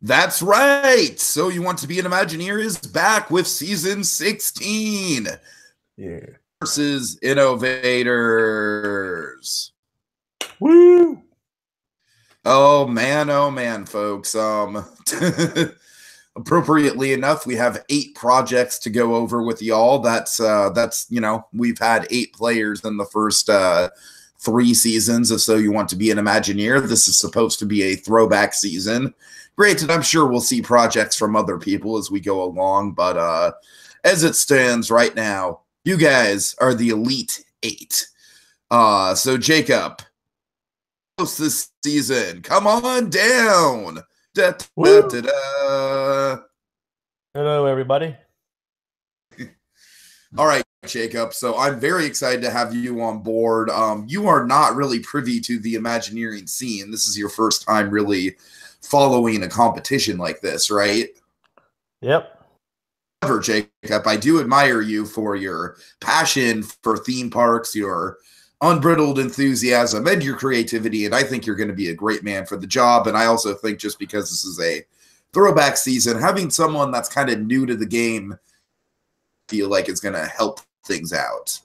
That's right. So You Want to Be an Imagineer is back with season 16. Yeah. Versus Innovators. Woo! Oh man, folks. Appropriately enough, we have 8 projects to go over with y'all. That's we've had 8 players in the first 3 seasons of So You Want to Be an Imagineer. This is supposed to be a throwback season. Granted, I'm sure we'll see projects from other people as we go along, but as it stands right now, you guys are the Elite 8. So Jacob, host this season. Come on down. Da, da, da, da. Hello, everybody. All right, Jacob. So I'm very excited to have you on board. You are not really privy to the Imagineering scene. This is your first time really following a competition like this, right? Yep. However, Jacob, I do admire you for your passion for theme parks, your unbridled enthusiasm, and your creativity, and I think you're going to be a great man for the job. And I also think just because this is a throwback season, having someone that's kind of new to the game feel like it's going to help things out.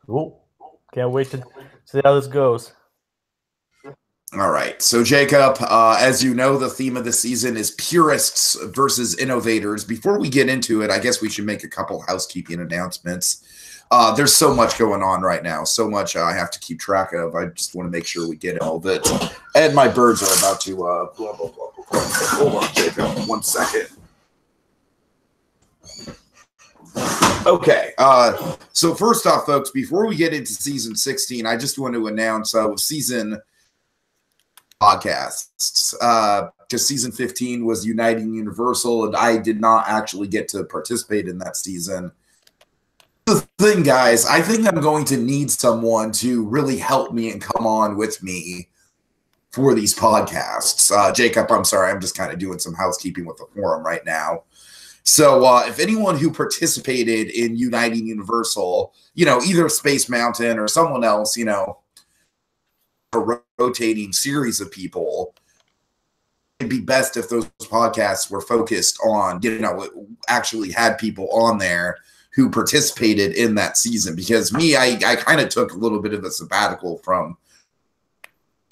Cool. Can't wait to see how this goes. All right. So, Jacob, as you know, the theme of the season is Purists versus Innovators. Before we get into it, I guess we should make a couple housekeeping announcements. There's so much going on right now, so much I have to keep track of. I just want to make sure we get all of it. And my birds are about to blah, blah, blah, blah. Hold on, Jacob. 1 second. Okay. So first off, folks, before we get into season 16, I just want to announce season podcasts, because season 15 was Uniting Universal, and I did not actually get to participate in that season. The thing, guys, I think I'm going to need someone to really help me and come on with me for these podcasts. Jacob, I'm sorry, I'm just kind of doing some housekeeping with the forum right now. So if anyone who participated in Uniting Universal, either Space Mountain or someone else, a rotating series of people, it'd be best if those podcasts were focused on, actually had people on there who participated in that season. Because I kind of took a little bit of a sabbatical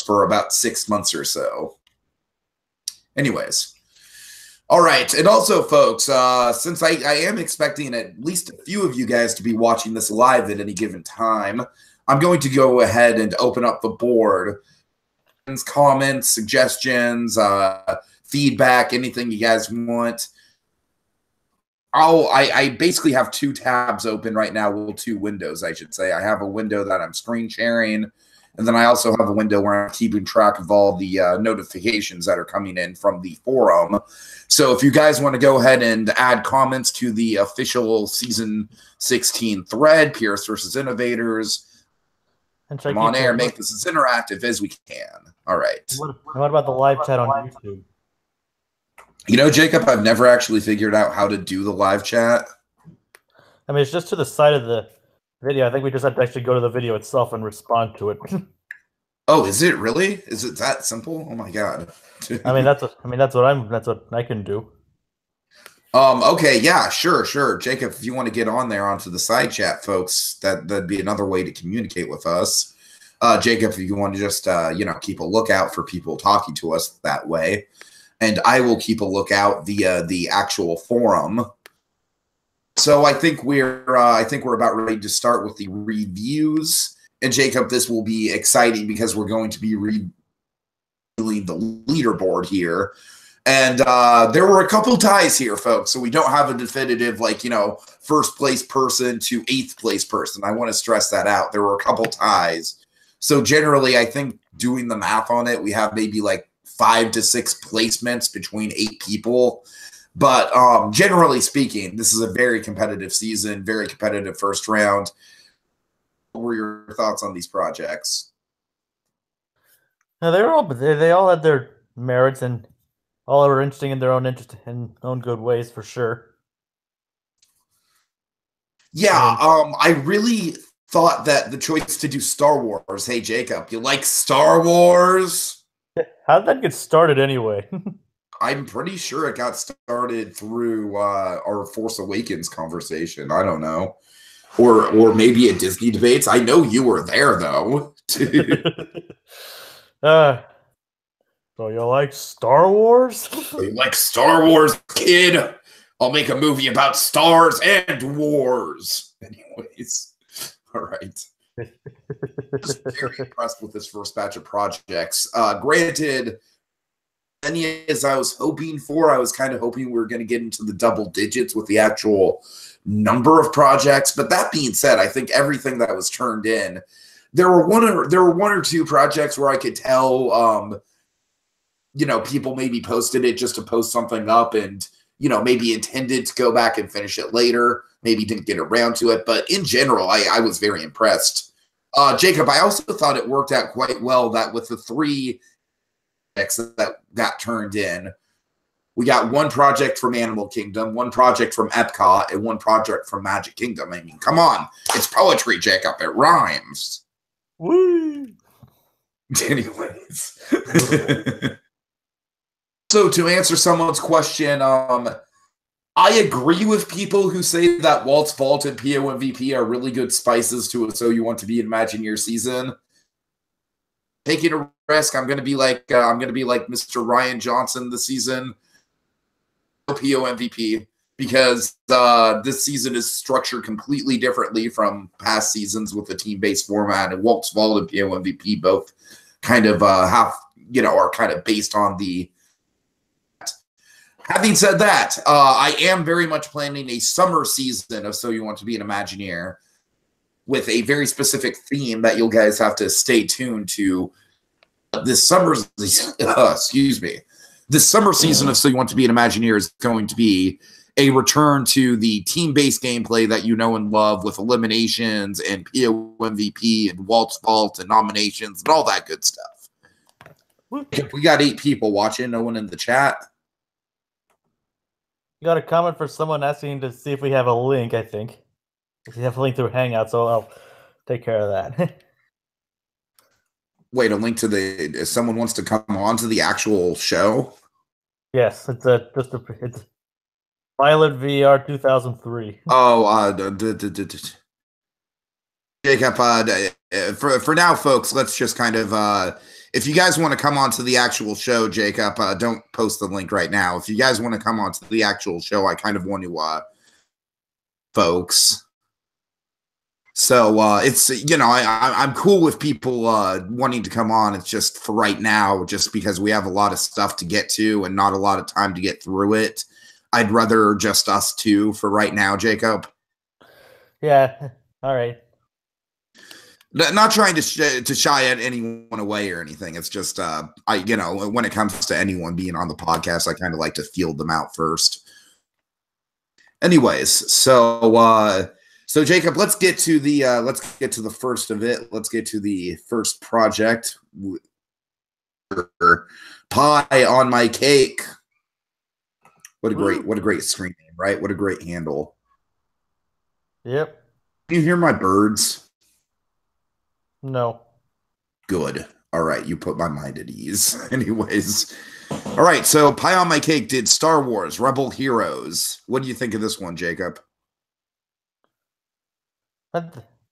for about 6 months or so. Anyways. All right. And also, folks, since I am expecting at least a few of you guys to be watching this live at any given time, I'm going to go ahead and open up the board. Comments, suggestions, feedback, anything you guys want. I basically have 2 tabs open right now. Well, 2 windows, I should say. I have a window that I'm screen sharing, and then I also have a window where I'm keeping track of all the notifications that are coming in from the forum. So if you guys want to go ahead and add comments to the official season 16 thread, Purists versus Innovators, and come on air, make this as interactive as we can. All right. What about the live chat on YouTube? Jacob, I've never actually figured out how to do the live chat. I mean, it's just to the side of the video. I think we just have to actually go to the video itself and respond to it. Oh, is it really? Is it that simple? Oh my god. that's what I can do. Okay, yeah, sure. Jacob, if you want to get on there onto the side chat, folks, that'd be another way to communicate with us. Jacob, if you want to just keep a lookout for people talking to us that way. And I will keep a lookout via the actual forum. So I think we're about ready to start with the reviews. And Jacob, this will be exciting because we're going to be revealing the leaderboard here. And there were a couple ties here, folks. So we don't have a definitive, first place person to 8th place person. I want to stress that out. There were a couple ties. So generally, I think doing the math on it, we have maybe 5 to 6 placements between 8 people. But generally speaking, this is a very competitive season, very competitive first round. What were your thoughts on these projects? Now, they all had their merits, and all were interesting in their own good ways, for sure. Yeah, I really thought that the choice to do Star Wars. Hey, Jacob, you like Star Wars? How did that get started anyway? I'm pretty sure it got started through our Force Awakens conversation. I don't know. Or maybe at Disney debates. I know you were there though. So you like Star Wars? You like Star Wars, kid? I'll make a movie about stars and wars. Anyways, all right. Just very impressed with this first batch of projects. Granted, many as I was hoping for, I was kind of hoping we were going to get into the double digits with the actual number of projects. But that being said, I think everything that was turned in, there were one or two projects where I could tell, people maybe posted it just to post something up and, maybe intended to go back and finish it later, maybe didn't get around to it. But in general, I was very impressed. Jacob, I also thought it worked out quite well that with the 3 that got turned in, we got one project from Animal Kingdom, one project from Epcot, and one project from Magic Kingdom. I mean, come on. It's poetry, Jacob. It rhymes. Woo! Anyways. So to answer someone's question, I agree with people who say that Walt's Vault and POMVP are really good spices to a So You Want to Be an Imagineer season. Taking a risk, I'm gonna be like Mr. Ryan Johnson this season. POMVP, because this season is structured completely differently from past seasons with the team-based format, and Walt's Vault and POMVP both kind of are kind of based on the. Having said that, I am very much planning a summer season of So You Want to Be an Imagineer with a very specific theme that you guys have to stay tuned to. This summer, This summer season of So You Want to Be an Imagineer is going to be a return to the team-based gameplay that you know and love with eliminations and POMVP and Walt's Vault and nominations and all that good stuff. We got 8 people watching, no one in the chat. You got a comment for someone asking to see if we have a link, I think. If you have a link through Hangout, so I'll take care of that. Wait, a link to if someone wants to come on to the actual show? Yes, it's Violet VR 2003. Jacob, for now, folks, let's just kind of if you guys want to come on to the actual show, Jacob, don't post the link right now. If you guys want to come on to the actual show, I kind of want to, folks. So it's, I'm cool with people wanting to come on. It's just for right now, just because we have a lot of stuff to get to and not a lot of time to get through it. I'd rather just us two for right now, Jacob. Yeah, all right. Not trying to shy at anyone away or anything. It's just, when it comes to anyone being on the podcast, I kind of like to field them out first. Anyways, so Jacob, let's get to the first of it. Let's get to the first project. Pie on my cake. What a great screen name, right? What a great handle. Yep. Can you hear my birds? No. Good. All right, you put my mind at ease. Anyways, all right. So Pie on My Cake did Star Wars Rebel Heroes. What do you think of this one, Jacob? I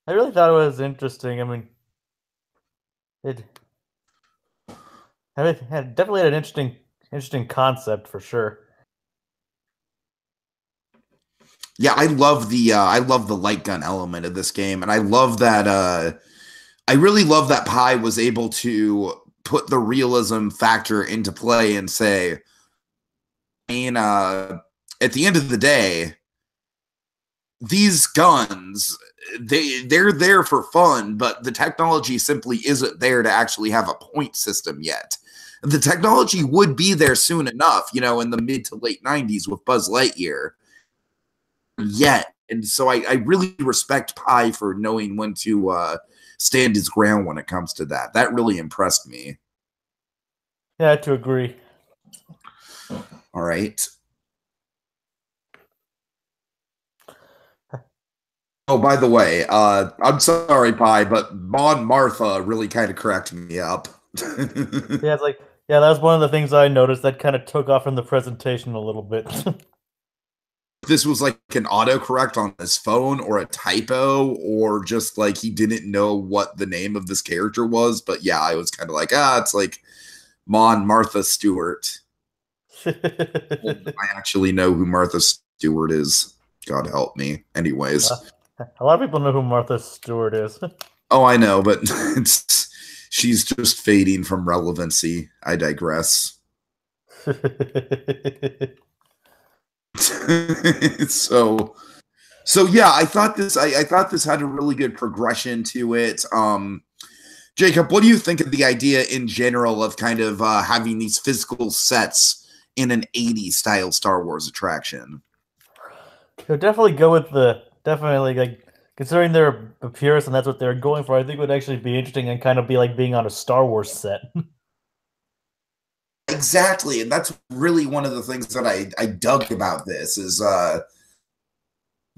really thought it was interesting. I mean, it definitely had an interesting concept for sure. Yeah, I love the light gun element of this game, and I love that. I really love that Pie was able to put the realism factor into play and say, at the end of the day, these guns, they're there for fun, but the technology simply isn't there to actually have a point system yet. The technology would be there soon enough, in the mid to late 90s with Buzz Lightyear. Yet. And so I really respect Pie for knowing when to stand his ground when it comes to that. That really impressed me. Yeah, I have to agree. All right. Oh, by the way, I'm sorry, Pie, but Mon Martha really kind of cracked me up. Yeah, it's like Yeah, that was one of the things I noticed that kind of took off in the presentation a little bit. This was like an autocorrect on his phone or a typo or just like he didn't know what the name of this character was. But yeah, I was kind of like, it's like Martha Stewart. I actually know who Martha Stewart is. God help me. Anyways. A lot of people know who Martha Stewart is. Oh, I know, but she's just fading from relevancy. I digress. so yeah, I thought this had a really good progression to it. Jacob, what do you think of the idea in general of kind of having these physical sets in an 80s style Star Wars attraction? Definitely go with definitely like considering they're a purist and that's what they're going for. I think it would actually be interesting and kind of be like being on a Star Wars set. Exactly, and that's really one of the things that I dug about this is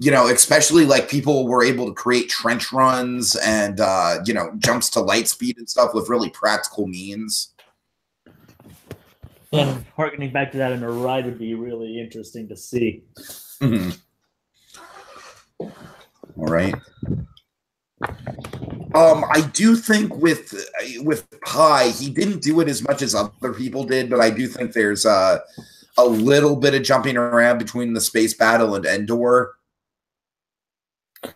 especially like people were able to create trench runs and jumps to light speed and stuff with really practical means. And harkening back to that in a ride would be really interesting to see. Mm-hmm. All right. I do think with Pi, he didn't do it as much as other people did, but I do think there's a little bit of jumping around between the space battle and Endor. It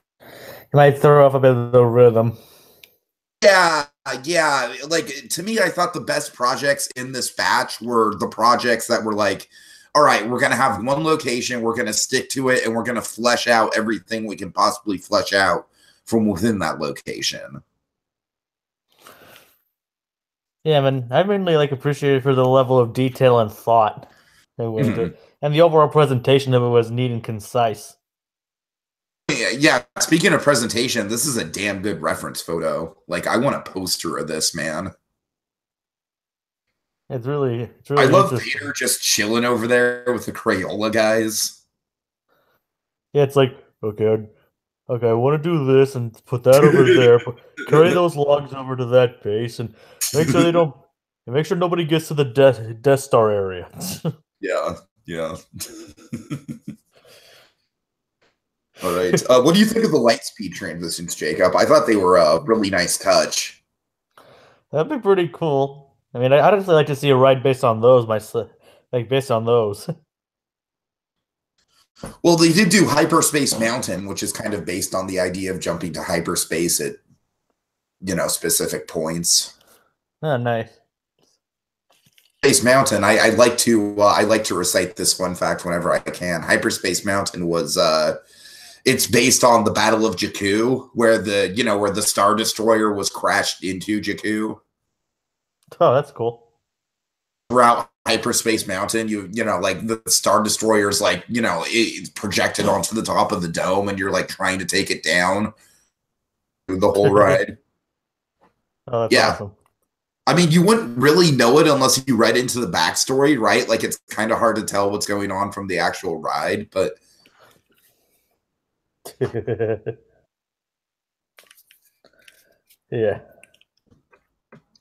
might throw off a bit of the rhythm. Yeah. Like, to me, I thought the best projects in this batch were the projects that were like, all right, we're going to have one location, we're going to stick to it, and we're going to flesh out everything we can possibly flesh out from within that location. Yeah, man, I mainly like appreciate it for the level of detail and thought that went into it. And the overall presentation of it was neat and concise. Yeah, speaking of presentation, this is a damn good reference photo. Like, I want a poster of this, man. It's really I love Peter just chilling over there with the Crayola guys. Yeah, it's like, okay, I want to do this and put that over there. Carry those logs over to that base and make sure make sure nobody gets to the Death Star area. Yeah. All right. What do you think of the light speed transitions, Jacob? I thought they were a really nice touch. That'd be pretty cool. I mean, I'd actually like to see a ride based on those. Based on those. Well, they did do Hyperspace Mountain, which is kind of based on the idea of jumping to hyperspace at specific points. Oh, nice. Space Mountain. I like to recite this fun fact whenever I can. Hyperspace Mountain was it's based on the Battle of Jakku, where the Star Destroyer was crashed into Jakku. Oh, that's cool. Throughout Hyperspace Mountain, like the Star Destroyer's like, it's projected onto the top of the dome and you're like trying to take it down through the whole ride. Oh, that's awesome. I mean, you wouldn't really know it unless you read into the backstory, right? Like, it's kind of hard to tell what's going on from the actual ride, but yeah.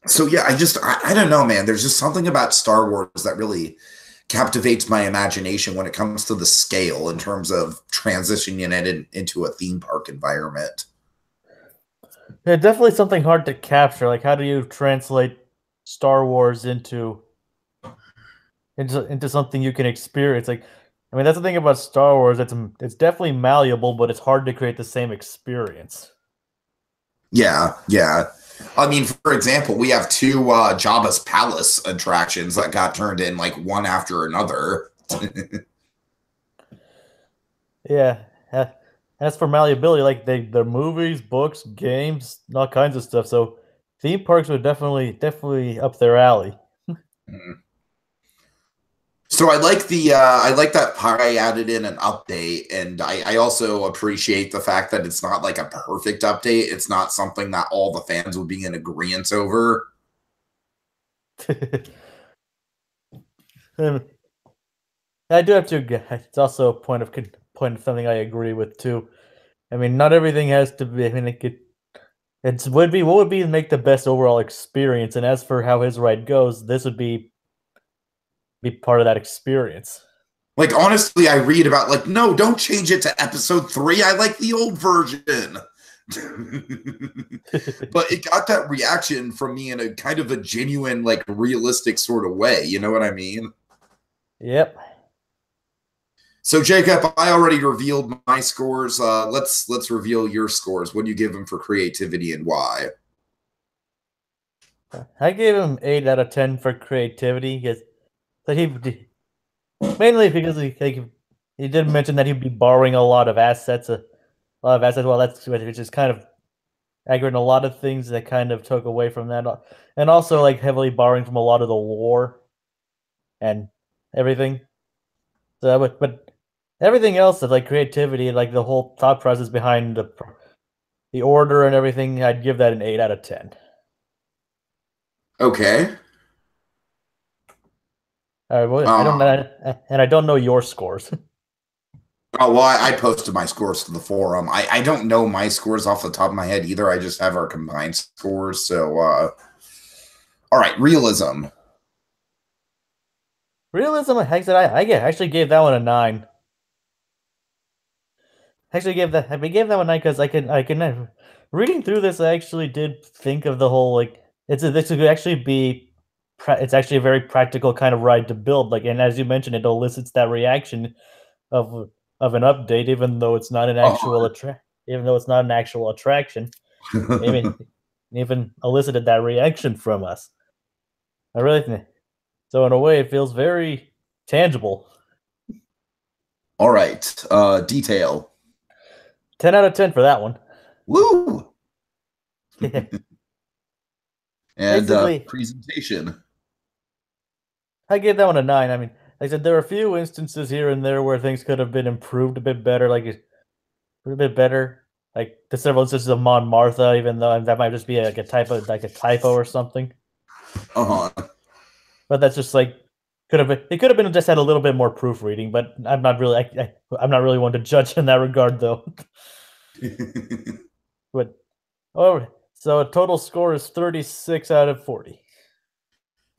So yeah, I don't know, man. There's just something about Star Wars that really captivates my imagination when it comes to the scale in terms of transitioning it into a theme park environment. Yeah, definitely something hard to capture. Like, how do you translate Star Wars into something you can experience? Like, I mean, that's the thing about Star Wars. It's definitely malleable, but it's hard to create the same experience. Yeah. I mean, for example, we have two Jabba's Palace attractions that got turned in like one after another. Yeah. As for malleability, like the movies, books, games, all kinds of stuff. So theme parks would definitely up their alley. So I like that Pi added in an update, and I also appreciate the fact that it's not like a perfect update. It's not something that all the fans would be in agreement over. I do have to. It's also a point of something I agree with too. I mean, not everything has to be. I mean, It would be what would be to make the best overall experience, and as for how his ride goes, this would be part of that experience. Like, honestly, I read about, like, no, don't change it to episode 3. I like the old version. But it got that reaction from me in a kind of a genuine, like, realistic sort of way. You know what I mean? Yep. So, Jacob, I already revealed my scores. Let's reveal your scores. What do you give him for creativity and why? I gave him 8 out of 10 for creativity. Mainly because he did mention that he'd be borrowing a lot of assets. Well, that's which is kind of aggravating. A lot of things that kind of took away from that, and also like heavily borrowing from a lot of the lore and everything. So, but everything else, like creativity, like the whole thought process behind the order and everything, I'd give that an 8 out of 10. Okay. All right, well, I don't know your scores. Oh, well, I posted my scores to the forum. I don't know my scores off the top of my head either. I just have our combined scores. So, all right, realism. Realism, I actually gave that one a 9. Actually, gave that one a 9 because I can reading through this, I actually did think of the whole like this could actually be it's actually a very practical kind of ride to build. Like, and as you mentioned, it elicits that reaction of an update, even though it's not an actual attraction. Even elicited that reaction from us. I really think so. In a way, it feels very tangible. All right, detail. 10 out of 10 for that one. Woo! And Basically, presentation. I gave that one a 9. I mean, like I said, there are a few instances here and there where things could have been improved a bit better, like a bit better. Like the several instances of Mon Martha, even though that might just be like a typo or something. But that's just like it could have been just had a little bit more proofreading. But I'm not really I'm not really one to judge in that regard, though. But so a total score is 36 out of 40.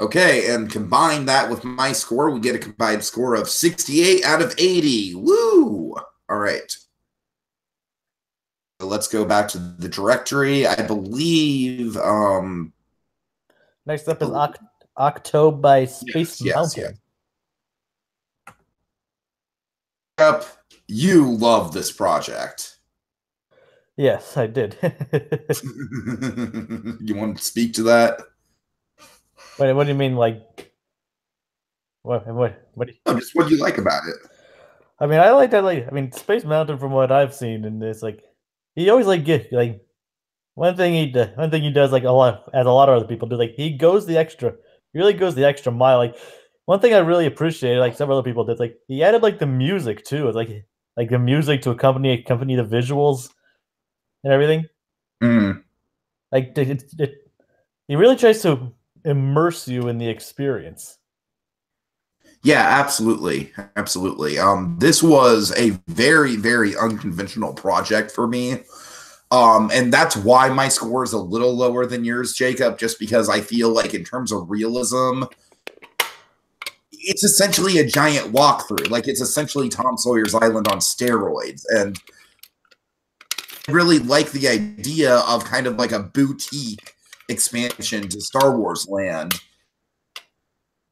Okay, and combine that with my score, we get a combined score of 68 out of 80. Woo! All right. So let's go back to the directory. I believe next up is October by Space Mountain. Yep, you love this project. Yes, I did. You want to speak to that? Wait, what do you mean, like? What do you... just what do you like about it? I mean, I like that. Like, I mean, Space Mountain, from what I've seen in this, like, he always one thing he does like a lot, as a lot of other people do. Like, he really goes the extra mile. Like, one thing I really appreciated, like several other people did, like he added like the music too. It's like the music to accompany the visuals and everything. Like he really tries to immerse you in the experience. Yeah, absolutely. Absolutely. This was a very, very unconventional project for me. And that's why my score is a little lower than yours, Jacob, just because I feel like in terms of realism, it's essentially a giant walkthrough. Like, it's essentially Tom Sawyer's Island on steroids. And I really like the idea of kind of like a boutique expansion to Star Wars land.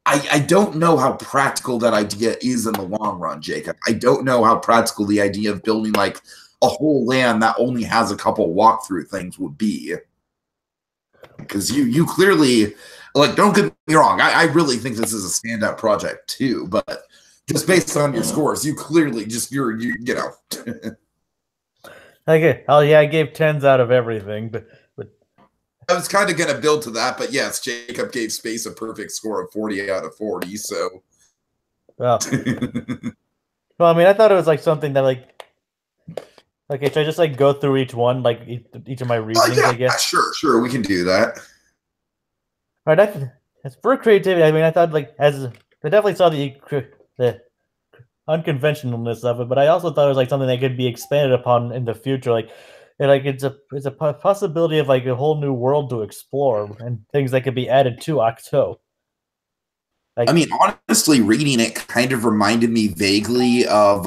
I don't know how practical that idea is in the long run, Jacob. I don't know how practical the idea of building like a whole land that only has a couple walkthrough things would be. Because you clearly, like, don't get me wrong, I really think this is a standout project too, but just based on your scores, you clearly just you know. Okay. Oh yeah, I gave 10s out of everything, but I was kind of going to build to that, but yes, Jacob gave Space a perfect score of 40 out of 40, so. Well, I mean, I thought it was like something that like, okay, should I just like go through each one, like each of my reasonings, I guess? Sure, we can do that. All right, that's for creativity. I mean, I thought like I definitely saw the unconventionalness of it, but I also thought it was like something that could be expanded upon in the future. Like, and like it's a possibility of like a whole new world to explore and things that could be added to Octo. I mean, honestly, reading it kind of reminded me vaguely of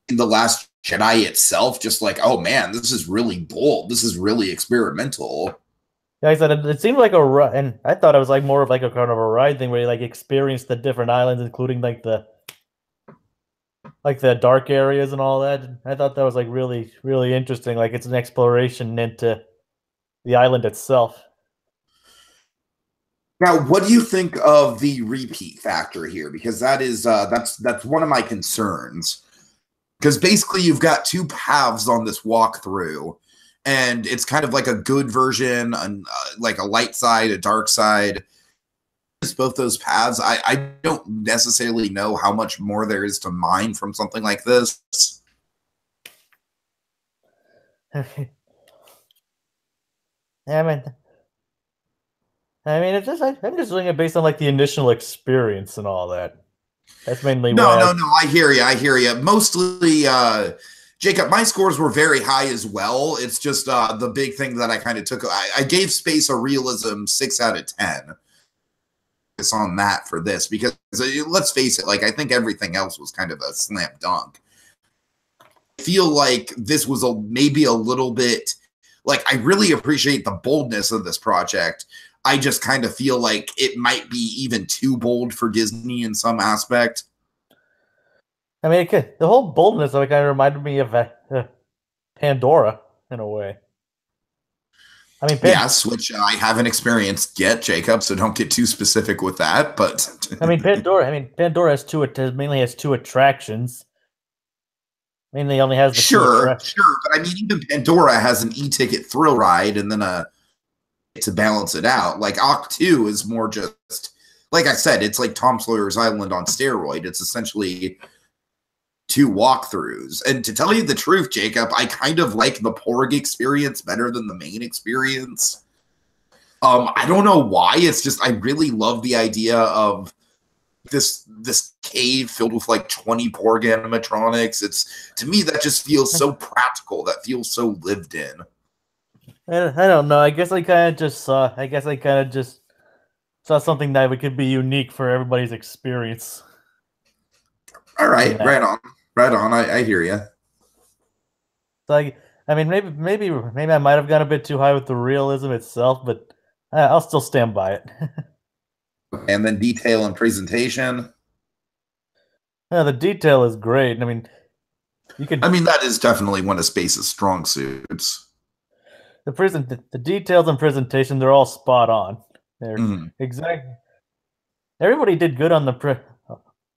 in The Last Jedi itself, just like, oh man, this is really bold. This is really experimental. Like I said, it seemed like a ride, and I thought it was like more of like a kind of a ride thing where you like experience the different islands, including like the dark areas and all that. I thought that was like really, really interesting. Like it's an exploration into the island itself. Now, what do you think of the repeat factor here? Because that's one of my concerns. Because basically, you've got two paths on this walkthrough, and it's kind of like a good version, and like a light side, a dark side. Both those paths. I don't necessarily know how much more there is to mine from something like this. Yeah, it's just I'm just doing it based on like the initial experience and all that. That's mainly why. No. I hear you. I hear you. Mostly, Jacob, my scores were very high as well. It's just the big thing that I kind of took. I gave Space a Realism 6 out of 10. It's on that for this because let's face it, like I think everything else was kind of a slam dunk. I feel like this was maybe a little bit like I really appreciate the boldness of this project. I just kind of feel like it might be even too bold for Disney in some aspect. I mean, the whole boldness of it kind of reminded me of Pandora in a way. I mean, yes, which I haven't experienced yet, Jacob. So don't get too specific with that. But I mean, Pandora. Pandora has mainly has two attractions. Mainly only has the sure, but I mean, even Pandora has an e-ticket thrill ride, and then to balance it out. Like Oct 2 is more just like I said, it's like Tom Sawyer's Island on steroid. It's essentially two walkthroughs. And to tell you the truth, Jacob, I kind of like the Porg experience better than the main experience. I don't know why. It's just I really love the idea of this cave filled with like 20 Porg animatronics. It's to me that just feels so practical. That feels so lived in. I don't know. I guess I kind of just saw. I guess I kind of just saw something that could be unique for everybody's experience. All right, right on. I hear you. So I mean, maybe I might have gone a bit too high with the realism itself, but I'll still stand by it. And then detail and presentation. Yeah, the detail is great. I mean, I mean, that is definitely one of Space's strong suits. The details and presentation, they're all spot on. They're exactly. Everybody did good on the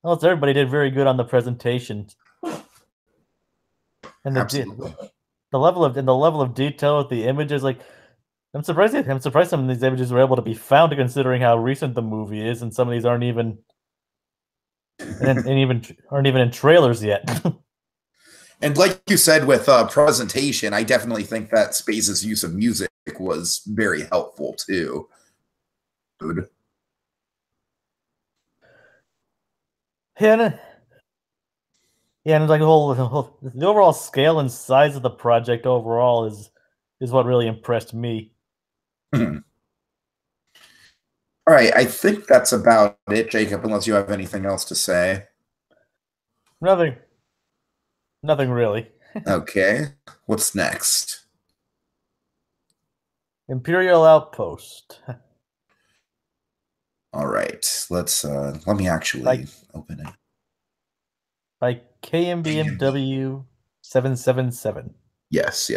almost everybody did very good on the presentation. And the level of detail with the images, like I'm surprised some of these images were able to be found, considering how recent the movie is, and some of these aren't even in trailers yet. And like you said with presentation, I definitely think that Space's use of music was very helpful too. Dude. Yeah, and like the overall scale and size of the project overall is what really impressed me. All right, I think that's about it, Jacob, unless you have anything else to say. Nothing really. Okay, what's next? Imperial Outpost. All right, let me actually open it. By KMBMW 777. Yes.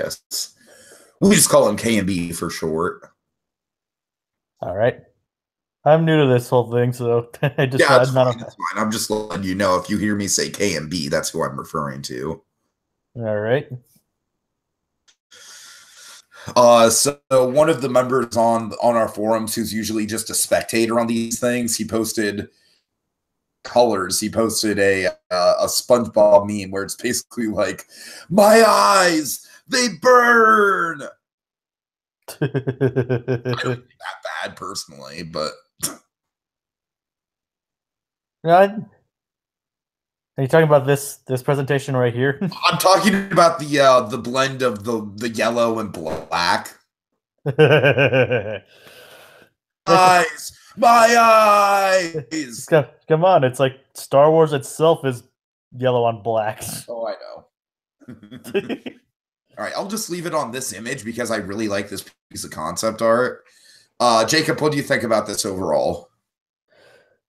We just call him KMB for short. All right. I'm new to this whole thing, so I just that's fine. I'm just letting you know if you hear me say KMB, that's who I'm referring to. All right. So one of the members on our forums, who's usually just a spectator on these things, he posted colors. He posted a SpongeBob meme where it's basically like, "My eyes, they burn." I don't think that bad personally, but I Are you talking about this presentation right here? I'm talking about the blend of the yellow and black. It's Eyes, my eyes. come on, it's like Star Wars itself is yellow on black. Oh, I know. All right, I'll just leave it on this image because I really like this piece of concept art. Jacob, what do you think about this overall?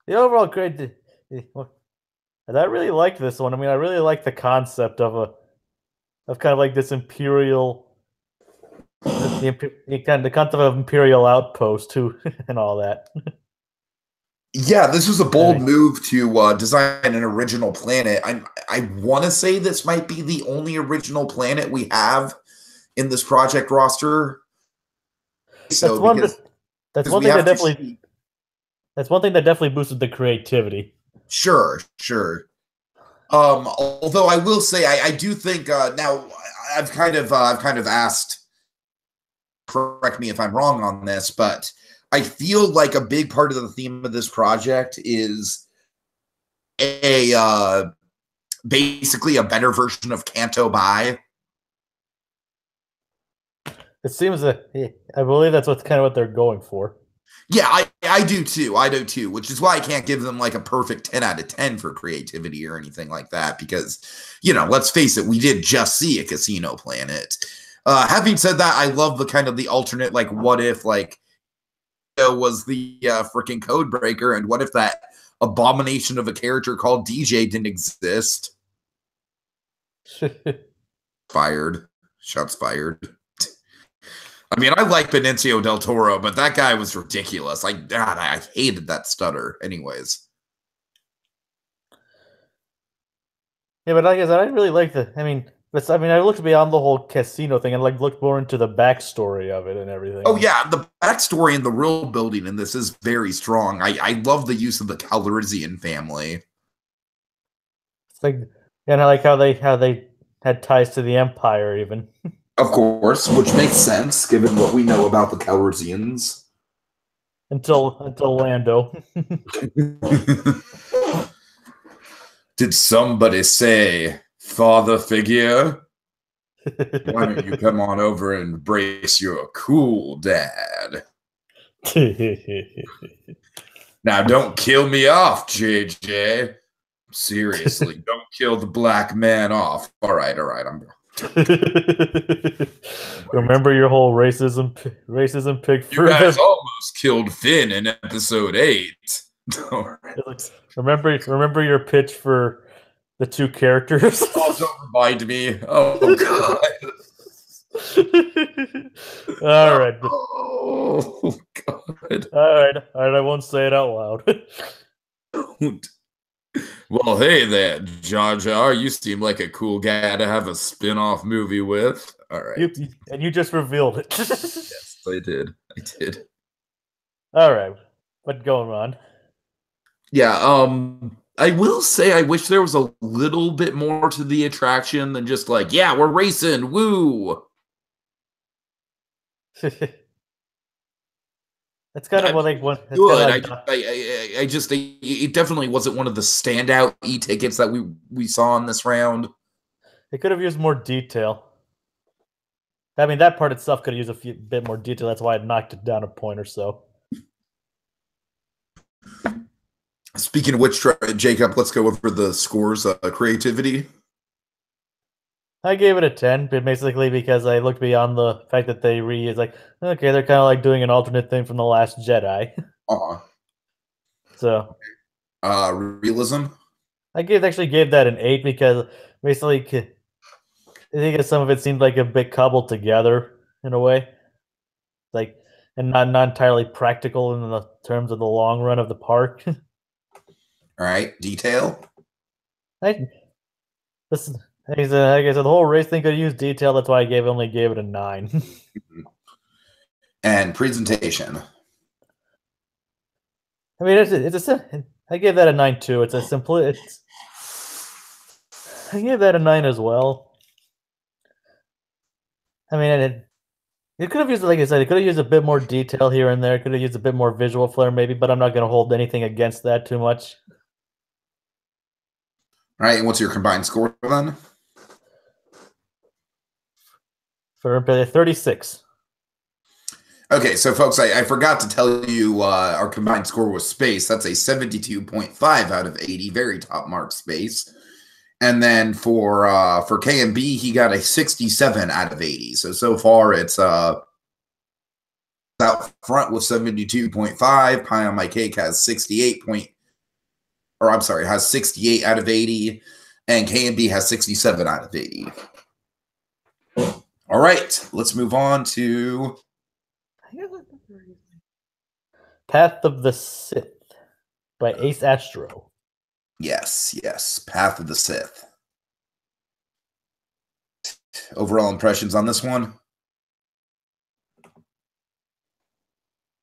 The overall grade, and I really like this one. I mean, I really like the concept of kind of like this imperial, the concept of imperial outpost too, and all that. Yeah, this was a bold move to design an original planet. I want to say this might be the only original planet we have in this project roster. So that's one thing that definitely that's one thing that definitely boosted the creativity. Sure. Although I will say I do think now I've kind of asked. Correct me if I'm wrong on this, but I feel like a big part of the theme of this project is basically a better version of Canto By. It seems that I believe that's what they're going for. Yeah, I do too. I do too, which is why I can't give them like a perfect 10 out of 10 for creativity or anything like that because, let's face it, we did just see a casino planet. Having said that, I love the kind of the alternate, like, what if, like, was the freaking code breaker, and what if that abomination of a character called DJ didn't exist? Fired. Shots fired. I mean, I like Benicio del Toro, but that guy was ridiculous. God, I hated that stutter. Anyways. Yeah, but like I said, I really like I looked beyond the whole casino thing and like looked more into the backstory of it and everything. Oh yeah, the backstory and the real building in this is very strong. I love the use of the Calrissian family. It's like, and I like how they had ties to the Empire even. Of course, which makes sense given what we know about the Calrissians. Until Lando. Did somebody say father figure? Why don't you come on over and embrace your cool dad? Now, don't kill me off, JJ. Seriously, don't kill the black man off. All right, I'm going. Remember your whole racism pick. You guys almost killed Finn in episode 8. Right. Remember your pitch for the two characters. Oh, don't remind me. Oh god. All right. Oh god. All right. I won't say it out loud. Don't. Well, hey there, Jar Jar. You seem like a cool guy to have a spin-off movie with. All right. You just revealed it. Yes, I did. All right. What's going on? Yeah, I will say I wish there was a little bit more to the attraction than just like, yeah, we're racing, woo. That's kind of like what. Good. It definitely wasn't one of the standout e-tickets that we saw in this round. It could have used more detail. I mean, that part itself could have used a bit more detail. That's why I knocked it down a point or so. Speaking of which, Jacob, let's go over the scores. Creativity. I gave it a 10, but basically because I looked beyond the fact that they okay, they're kind of like doing an alternate thing from The Last Jedi. So. Realism. I actually gave that an 8 because basically I think some of it seemed like a bit cobbled together in a way, like, and not entirely practical in the terms of the long run of the park. All right, detail. Like I said, the whole race thing could use detail. That's why I only gave it a 9. And presentation. I mean, I gave that a 9 too. I gave that a 9 as well. I mean, it could have used, like I said, it could have used a bit more detail here and there. It could have used a bit more visual flair, maybe. But I'm not going to hold anything against that too much. All right, and what's your combined score then? For 36. Okay, so folks, I forgot to tell you our combined score was space. That's a 72.5 out of 80, very top mark space. And then for KMB, he got a 67 out of 80. So far it's out front with 72.5. Pie on My Cake has 68 has 68 out of 80, and KMB has 67 out of 80. All right, let's move on to Path of the Sith by Ace Astro. Yes, Path of the Sith. Overall impressions on this one?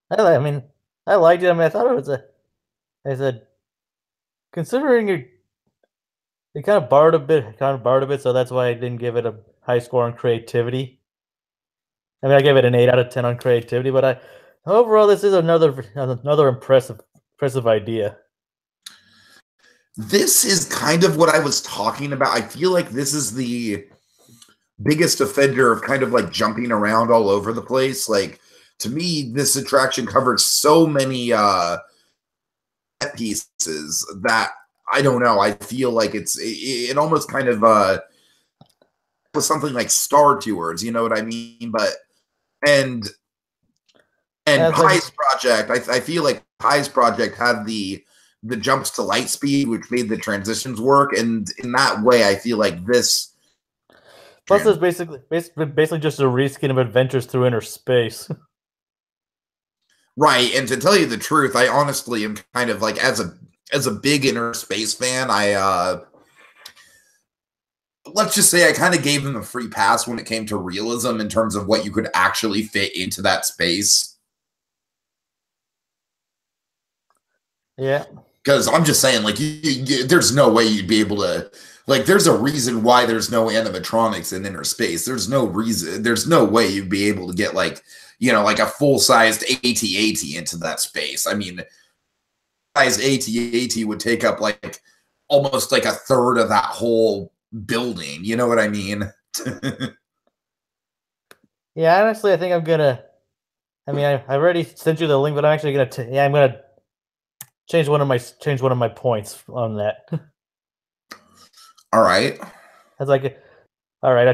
I mean, I liked it. I mean, I thought it was I said, considering it kind of borrowed a bit, so that's why I didn't give it a high score on creativity. I mean, I gave it an 8 out of 10 on creativity, but overall, this is another impressive idea. This is kind of what I was talking about. I feel like this is the biggest offender of kind of like jumping around all over the place. Like, to me, this attraction covered so many pieces that I don't know. I feel like it almost kind of was something like Star Tours, you know what I mean? But and Pie's project, I feel like Pie's project had the jumps to light speed, which made the transitions work, and in that way, I feel like this. Plus, it's basically just a reskin of Adventures Through Inner Space. Right, and to tell you the truth, I honestly am kind of like as a big Inner Space fan, let's just say I kind of gave him a free pass when it came to realism in terms of what you could actually fit into that space. Yeah. Because I'm just saying, like, there's no way you'd be able to, like, there's a reason why there's no animatronics in Inner Space. There's no way you'd be able to get, like, you know, like a full-sized AT-AT into that space. I mean, size AT-AT would take up, like, almost like a third of that whole building. You know what I mean? Yeah, honestly, I think I'm gonna. I mean, I already sent you the link, but I'm actually gonna. I'm gonna change one of my points on that. All right. It's like, all right.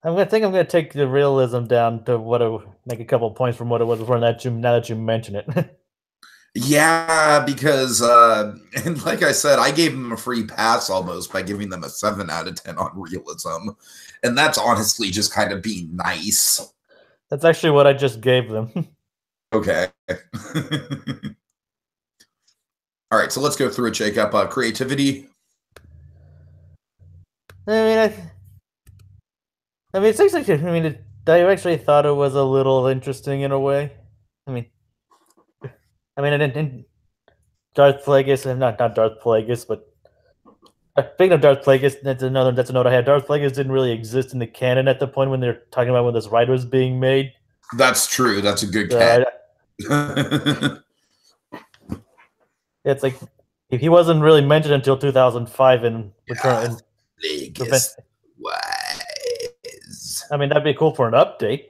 I'm gonna take the realism down to make a couple points from what it was before. Now that you mention it. Yeah, because and like I said, I gave them a free pass almost by giving them a 7 out of 10 on realism. And that's honestly just kind of being nice. That's actually what I just gave them. Okay. All right, so let's go through it, Jacob. Creativity. I mean, it's actually. I actually thought it was a little interesting in a way. I mean, in Darth Plagueis, and not Darth Plagueis, but speaking of Darth Plagueis, that's a note I had. Darth Plagueis didn't really exist in the canon at the point when they're talking about when this ride was being made. That's true. That's a good catch. It's like if he wasn't really mentioned until 2005 in Return. I mean, that'd be cool for an update.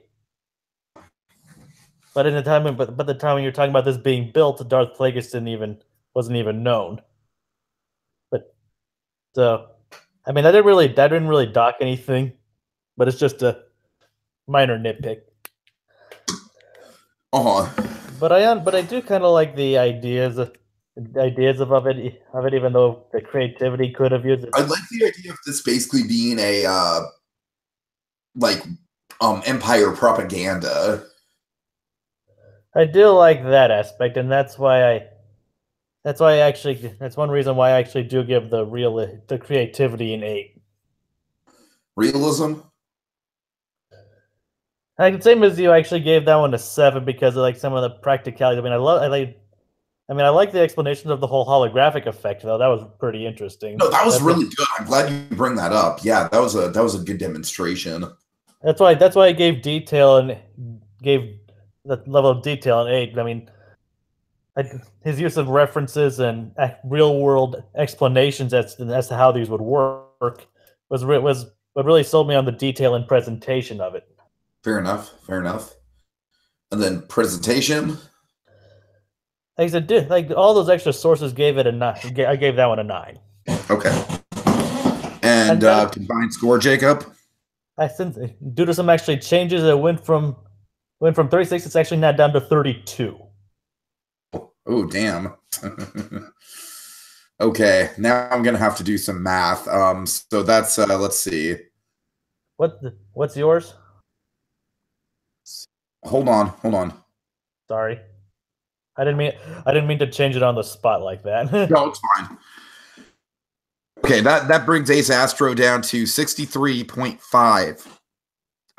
But in the time, the time when you're talking about this being built, Darth Plagueis wasn't even known. But so, I mean, that didn't really dock anything. But it's just a minor nitpick. But I do kind of like the ideas of it, even though the creativity could have used it. I like the idea of this basically being a Empire propaganda. I do like that aspect, and that's one reason why I actually do give the creativity an 8. Realism. Same as you, actually gave that one a 7 because of like some of the practicality. I mean, I like the explanation of the whole holographic effect, though. That was pretty interesting. No, that was really good. I'm glad you bring that up. Yeah, that was a good demonstration. That's why I gave the level of detail an 8. I mean, his use of references and real world explanations as to how these would work was what really sold me on the detail and presentation of it. Fair enough. Fair enough. And then presentation. Like I said, like all those extra sources gave it a 9. I gave that one a 9. Okay. And combined score, Jacob. I think due to some actually changes, it went from 36. It's actually now down to 32. Oh, damn. Okay, now I'm gonna have to do some math. So that's let's see. What's yours? Hold on. Sorry, I didn't mean to change it on the spot like that. No, it's fine. Okay, that brings Ace Astro down to 63.5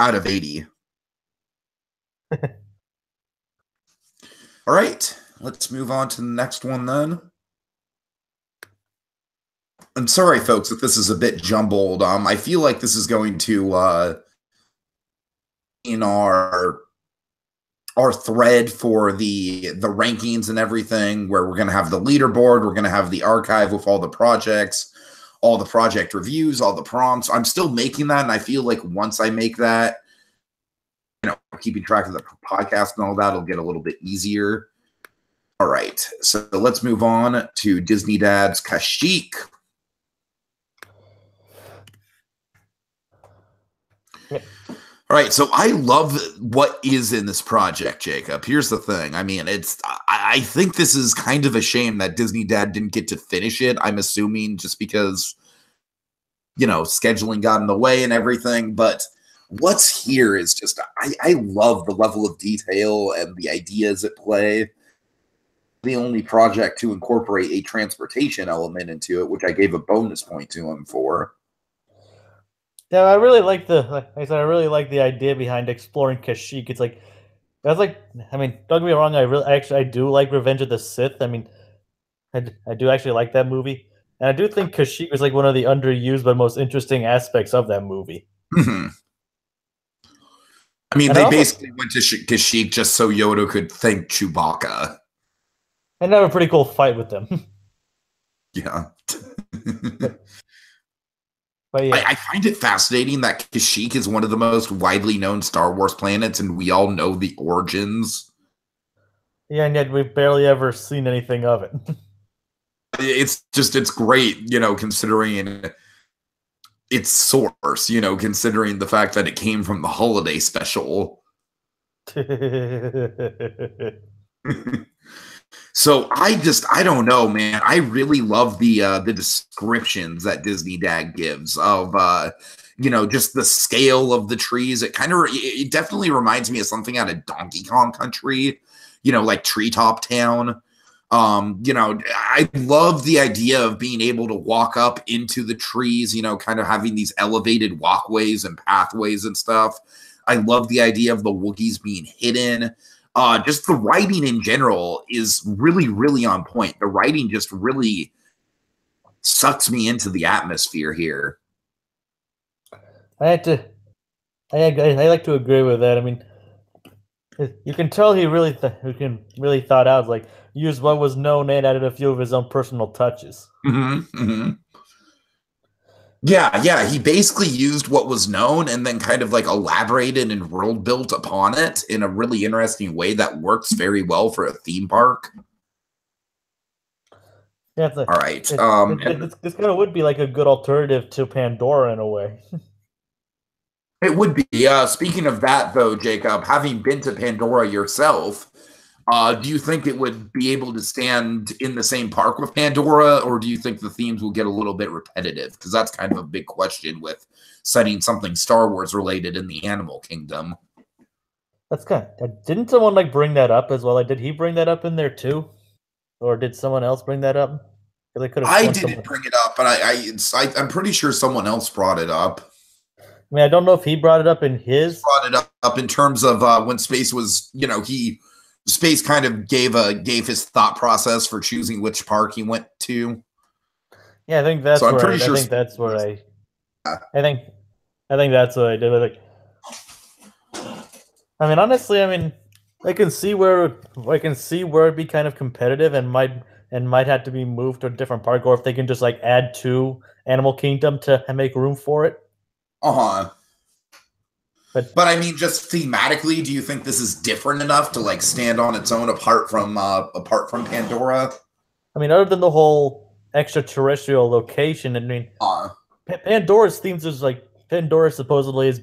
out of 80. All right, let's move on to the next one then. I'm sorry, folks, if this is a bit jumbled. I feel like this is going to in our thread for the rankings and everything, where we're going to have the leaderboard, we're going to have the archive with all the projects, all the project reviews, all the prompts. I'm still making that, and I feel like once I make that, keeping track of the podcast and all that will get a little bit easier. All right, so let's move on to Disney Dad's Kashyyyk. Yep. All right, so I love what is in this project, Jacob. Here's the thing. I mean, I think this is kind of a shame that Disney Dad didn't get to finish it. I'm assuming just because, scheduling got in the way and everything. But what's here is just, I love the level of detail and the ideas at play. The only project to incorporate a transportation element into it, which I gave a bonus point to him for. Yeah, I really like I really like the idea behind exploring Kashyyyk. It's like, don't get me wrong. I do like Revenge of the Sith. I mean, I do actually like that movie, and I do think Kashyyyk is like one of the underused but most interesting aspects of that movie. Mm-hmm. I mean, they basically went to Kashyyyk just so Yoda could thank Chewbacca. And have a pretty cool fight with them. Yeah. But yeah. I find it fascinating that Kashyyyk is one of the most widely known Star Wars planets, and we all know the origins. Yeah, and yet we've barely ever seen anything of it. It's great, considering its source, considering the fact that it came from the holiday special. So I don't know, man. I really love the descriptions that Disney Dad gives of just the scale of the trees. It definitely reminds me of something out of Donkey Kong Country, like Treetop Town. I love the idea of being able to walk up into the trees, kind of having these elevated walkways and pathways and stuff. I love the idea of the Wookiees being hidden. Just the writing in general is really, really on point. The writing just really sucks me into the atmosphere here. I like to agree with that. I mean, you can tell he really thought out, like, used what was known and added a few of his own personal touches. Mm-hmm, mm-hmm. Yeah. He basically used what was known and then kind of like elaborated and world built upon it in a really interesting way that works very well for a theme park. Yeah, all right. This kind of would be like a good alternative to Pandora in a way. It would be. Speaking of that, though, Jacob, having been to Pandora yourself, do you think it would be able to stand in the same park with Pandora, or do you think the themes will get a little bit repetitive? Because that's kind of a big question with setting something Star Wars related in the animal kingdom. That's didn't someone bring that up as well? Did he bring that up in there too, or did someone else bring that up? I didn't bring it up, but I'm pretty sure someone else brought it up. I mean, I don't know if he brought it up in his. He brought it up in terms of when Space was, Space kind of gave his thought process for choosing which park he went to. Yeah, I think that's I think that's what I think that's what I did with it. I mean, honestly, I can see where it'd be kind of competitive and might have to be moved to a different park, or if they can just like add to Animal Kingdom to make room for it. Uh-huh. But But I mean, just thematically, do you think this is different enough to like stand on its own apart from Pandora? I mean, other than the whole extraterrestrial location, I mean, Uh, Pandora's themes is like Pandora supposedly is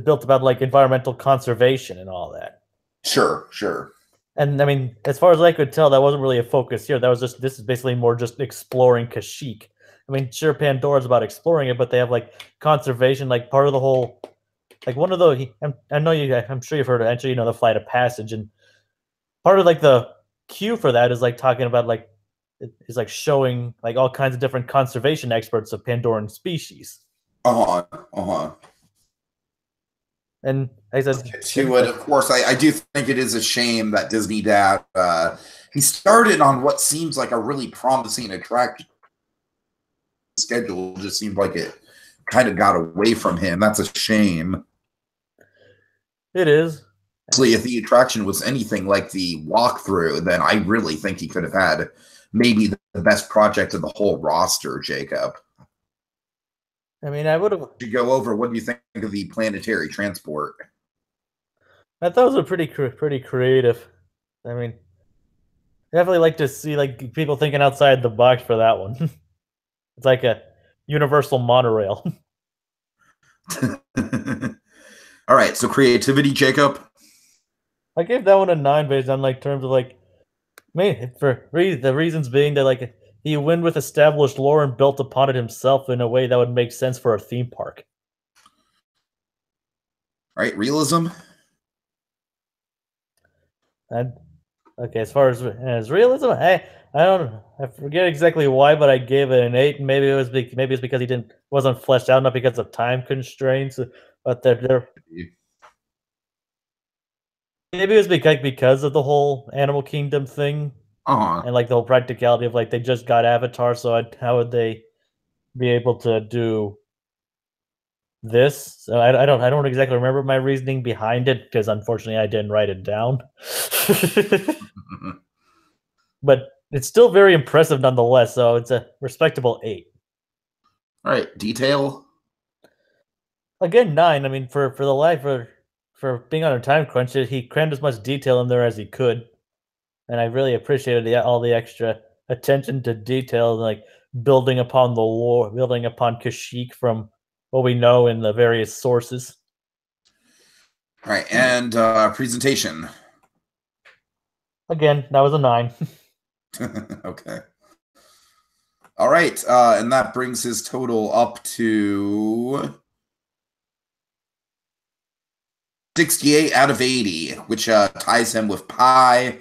built about like environmental conservation and all that. sure, sure. And I mean, as far as I could tell, that wasn't really a focus here. That was just this is basically more just exploring Kashyyyk. I mean, sure, Pandora's about exploring it, but they have like conservation, like part of the whole, like one of the. I know you. I'm sure you've heard of actually, the Flight of Passage, and part of like the cue for that is like talking about like is like showing like all kinds of different conservation experts of Pandoran species. Uh-huh. Uh-huh. And I said, To it, of course, I do think it is a shame that Disney Dad he started on what seems like a really promising attraction. Schedule just seemed like it kind of got away from him. That's a shame. it is. Honestly, if the attraction was anything like the walkthrough, then I really think he could have had maybe the best project of the whole roster, Jacob. I mean, I would have. To go over, what do you think of the planetary transport? I thought it was a pretty creative. I mean, definitely like to see like people thinking outside the box for that one. It's like a universal monorail. All right, so creativity, Jacob. I gave that one a 9 based on like terms of like me for the reasons being that like he went with established lore and built upon it himself in a way that would make sense for a theme park. All right, realism. And okay, as far as realism, I forget exactly why, but I gave it an 8. Maybe maybe it's because he didn't wasn't fleshed out, not because of time constraints, but they're maybe it was because of the whole Animal Kingdom thing Uh-huh. and like the whole practicality of like they just got Avatar, so how would they be able to do this? So I don't exactly remember my reasoning behind it because unfortunately I didn't write it down. But it's still very impressive nonetheless. So it's a respectable 8. All right, detail. Again, 9. I mean, for the life for being on a time crunch, he crammed as much detail in there as he could, and I really appreciated all the extra attention to detail, like building upon the lore, building upon Kashyyyk from what we know in the various sources. All right, and presentation. Again, that was a 9. Okay. All right, and that brings his total up to 68 out of 80, which ties him with Pi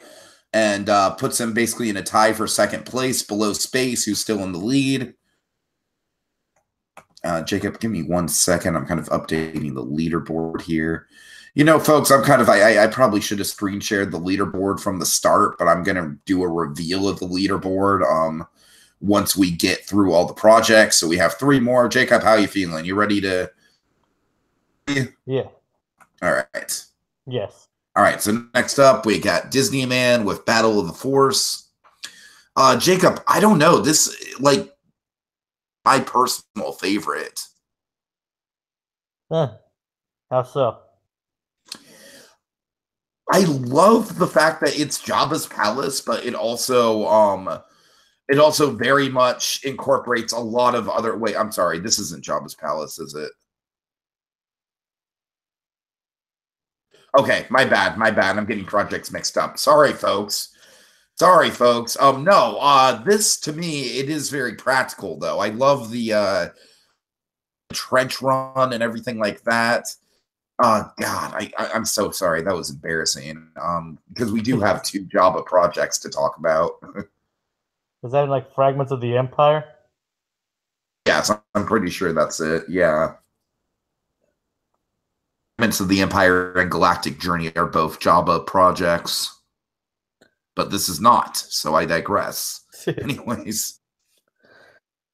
and puts him basically in a tie for second place below Space, who's still in the lead. Jacob, give me 1 second. I'm kind of updating the leaderboard here. You know, folks, I probably should have screen shared the leaderboard from the start, but I'm going to do a reveal of the leaderboard once we get through all the projects. So we have 3 more. Jacob, how are you feeling? You ready to? Yeah. All right. Yes. All right. So next up, we got Disney Man with Battle of the Force. Jacob, I don't know. This, like, my personal favorite. Huh. How so? I love the fact that it's Jabba's palace, but it also very much incorporates a lot of other. Wait, I'm sorry. This isn't Jabba's palace, is it? Okay, my bad. My bad. I'm getting projects mixed up. Sorry, folks. Sorry, folks. No. This to me, it is very practical, though. I love the trench run and everything like that. God, I'm so sorry. That was embarrassing. Because we do have 2 Jabba projects to talk about. Was that like Fragments of the Empire? Yes, I'm pretty sure that's it. Yeah. Fragments of the Empire and Galactic Journey are both Jabba projects, but this is not. So I digress. Anyways,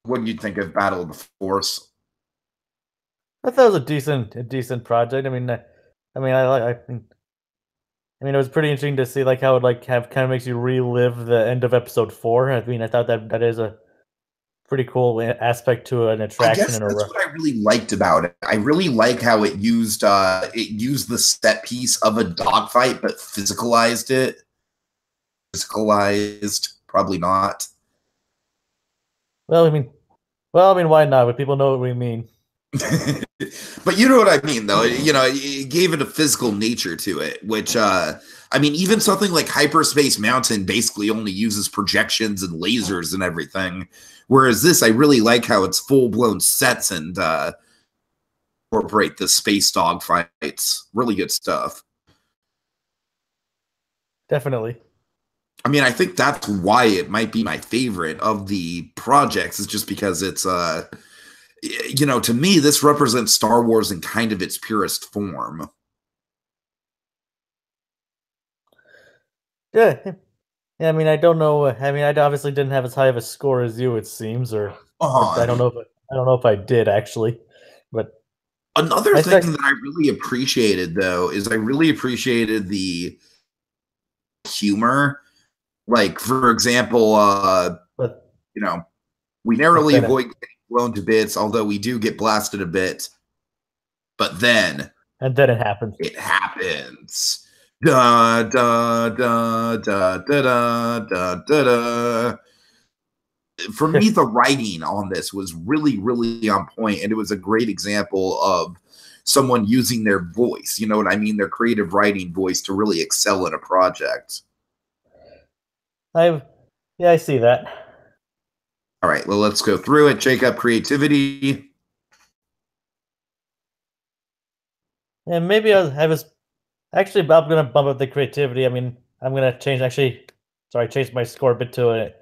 what do you think of Battle of the Force? I thought it was a decent project. I mean, I mean, it was pretty interesting to see like how it like have kind of makes you relive the end of episode 4. I mean, I thought that is a pretty cool aspect to an I attraction guess in a that's what I really liked about it. I really like how it used the set piece of a dogfight, but physicalized it. Physicalized, probably not. Well, I mean, why not? But people know what we mean. But you know what I mean, though. You know, it gave it a physical nature to it, which I mean, even something like Hyperspace Mountain basically only uses projections and lasers and everything. Whereas this, I really like how it's full-blown sets and incorporate the space dog fights. Really good stuff. Definitely. I mean, I think that's why it might be my favorite of the projects, is just because it's you know, to me, this represents Star Wars in kind of its purest form. Yeah. Yeah, I mean, I don't know. I mean, I obviously didn't have as high of a score as you, it seems, or I don't know if I did actually, but Another thing that I really appreciated, though, is I really appreciated the humor. Like, for example, you know, we narrowly avoid getting blown to bits, although we do get blasted a bit. But then, and then it happens. It happens. Da da da da da da da da da. For me, the writing on this was really, really on point, and it was a great example of someone using their voice. You know what I mean? Their creative writing voice to really excel in a project. Yeah, I see that. All right, well, let's go through it. Jacob, creativity. And maybe I was actually, I'm gonna bump up the creativity. I mean, I'm gonna change. Actually, sorry, change my score a bit to it.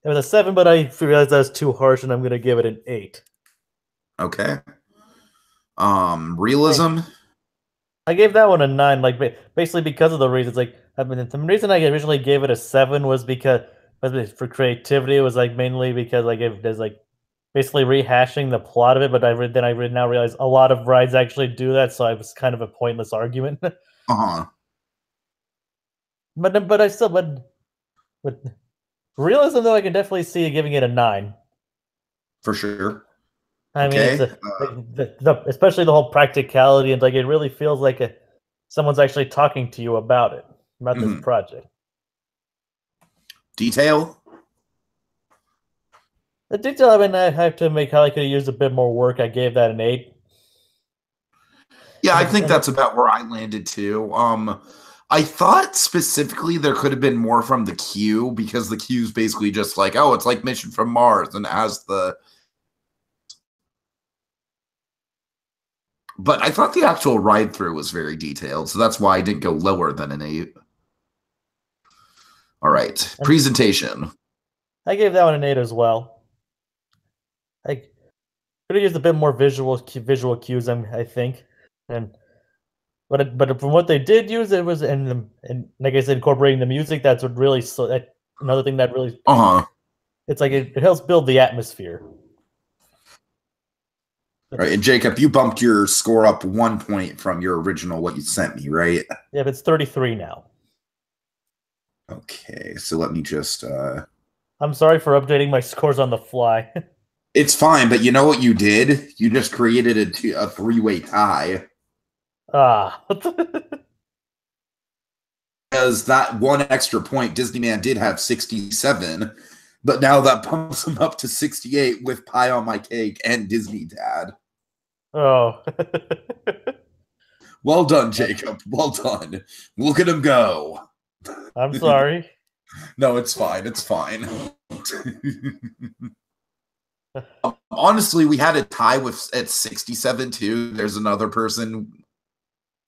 It was a 7, but I realized that was too harsh, and I'm gonna give it an 8. Okay. Realism. I gave that one a 9, like basically because of the reasons. Like, I mean, the reason I originally gave it a 7 was because for creativity. It was like mainly because I gave there's like basically rehashing the plot of it. But then I now realize a lot of rides actually do that, so it was kind of a pointless argument. But I still but realism, though, I can definitely see giving it a 9. For sure. I mean, it's especially the whole practicality, and like it really feels like someone's actually talking to you about it, about this project. Detail. The detail, I mean, I have to make how I could have used a bit more work. I gave that an 8. Yeah, I think that's about where I landed too. I thought specifically there could have been more from the queue, because the queue's basically just like, oh, it's like Mission from Mars, and as the. But I thought the actual ride through was very detailed, so that's why I didn't go lower than an 8. All right, presentation. I gave that one an 8 as well. I could have used a bit more visual cues, I think, but from what they did use, it was and like I said, incorporating the music. That's what really another thing that really it's like it helps build the atmosphere. All right, and Jacob, you bumped your score up 1 point from your original what you sent me, right? Yeah, it's 33 now. Okay, so let me just. I'm sorry for updating my scores on the fly. It's fine, but you know what you did? You just created a three-way tie. Because that one extra point, Disneyman did have 67, but now that bumps him up to 68 with Pie on My Cake and Disney Dad. Oh. Well done, Jacob. Well done. Look at him go. I'm sorry. No, it's fine. It's fine. Honestly, we had a tie at 67 too. There's another person.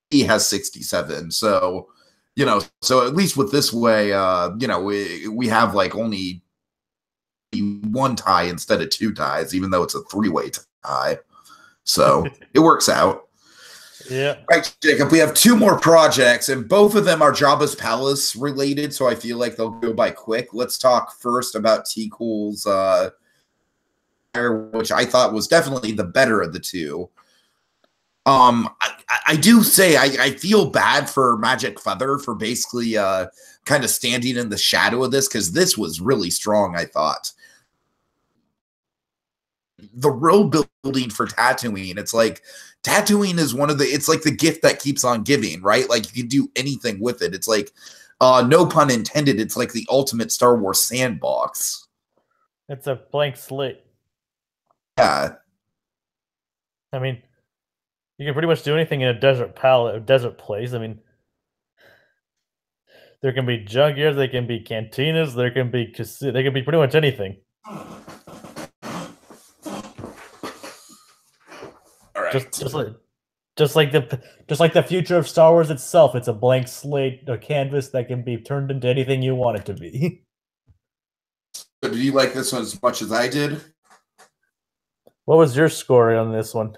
He has 67. So, you know, so at least with this way, you know, we have like only one tie instead of 2 ties, even though it's a 3-way tie. So it works out. Yeah. Right, Jacob, we have 2 more projects, and both of them are Jabba's Palace related, so I feel like they'll go by quick. Let's talk first about T. Cool's, which I thought was definitely the better of the 2. I do say I feel bad for Magic Feather for basically kind of standing in the shadow of this, because this was really strong, I thought. The world building for Tatooine, it's like Tatooine is it's like the gift that keeps on giving, right? Like you can do anything with it. It's like, no pun intended, it's like the ultimate Star Wars sandbox. It's a blank slate. Yeah. I mean, you can pretty much do anything in a desert place. I mean, there can be junkyards, there can be cantinas, there can be pretty much anything. All right. Just like the future of Star Wars itself, it's a blank slate, a canvas that can be turned into anything you want it to be. Did you like this one as much as I did? What was your score on this one?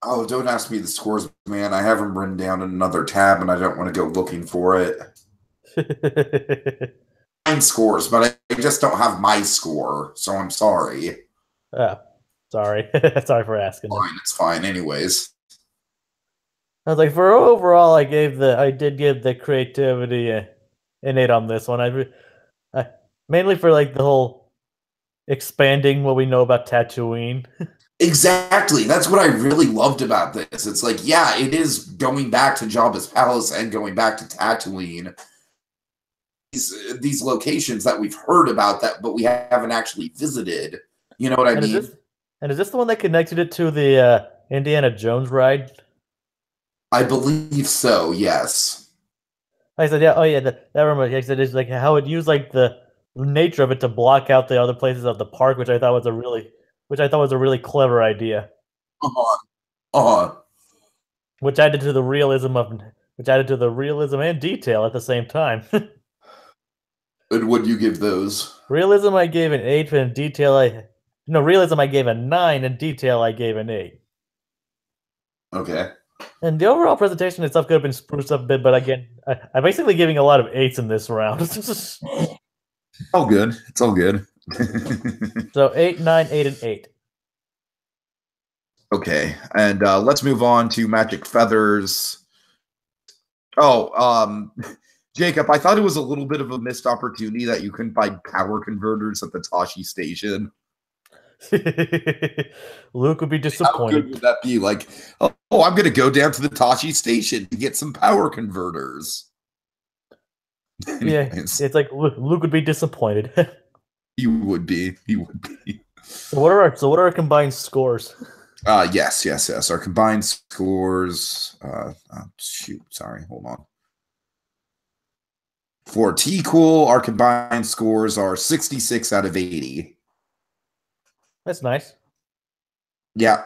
Oh, don't ask me the scores, man. I have them written down in another tab, and I don't want to go looking for it. Mine scores, but I just don't have my score, so I'm sorry. Sorry. Sorry for asking. Fine, it's fine anyways. I was like, for overall, I did give the creativity an 8 on this one. I mainly for like the whole expanding what we know about Tatooine. Exactly. That's what I really loved about this. It's like, yeah, it is going back to Jabba's palace and going back to Tatooine. These locations that we've heard about, but we haven't actually visited. You know what I mean? Is this the one that connected it to the Indiana Jones ride? I believe so, yes. I said, yeah, oh yeah, that reminds me. I said, it's like how it used like the nature of it to block out the other places of the park, which I thought was a really clever idea. Which added to the realism and detail at the same time. And what do you give those? Realism I gave an 8, and realism I gave a 9, and detail I gave an 8. Okay. And the overall presentation itself could have been spruced up a bit, but again, I'm basically giving a lot of 8s in this round. All good. It's all good. So 8, 9, 8, and 8. Okay, and let's move on to Magic Feathers. Oh, Jacob, I thought it was a little bit of a missed opportunity that you couldn't find power converters at the Tashi station. Luke would be disappointed. How good would that be? Like, oh, I'm going to go down to the Tashi station to get some power converters. Yeah, it's like Luke would be disappointed. He would be. He would be. So what are our combined scores? Yes. Our combined scores. Shoot, sorry, hold on. For T-Cool, our combined scores are 66 out of 80. That's nice. Yeah.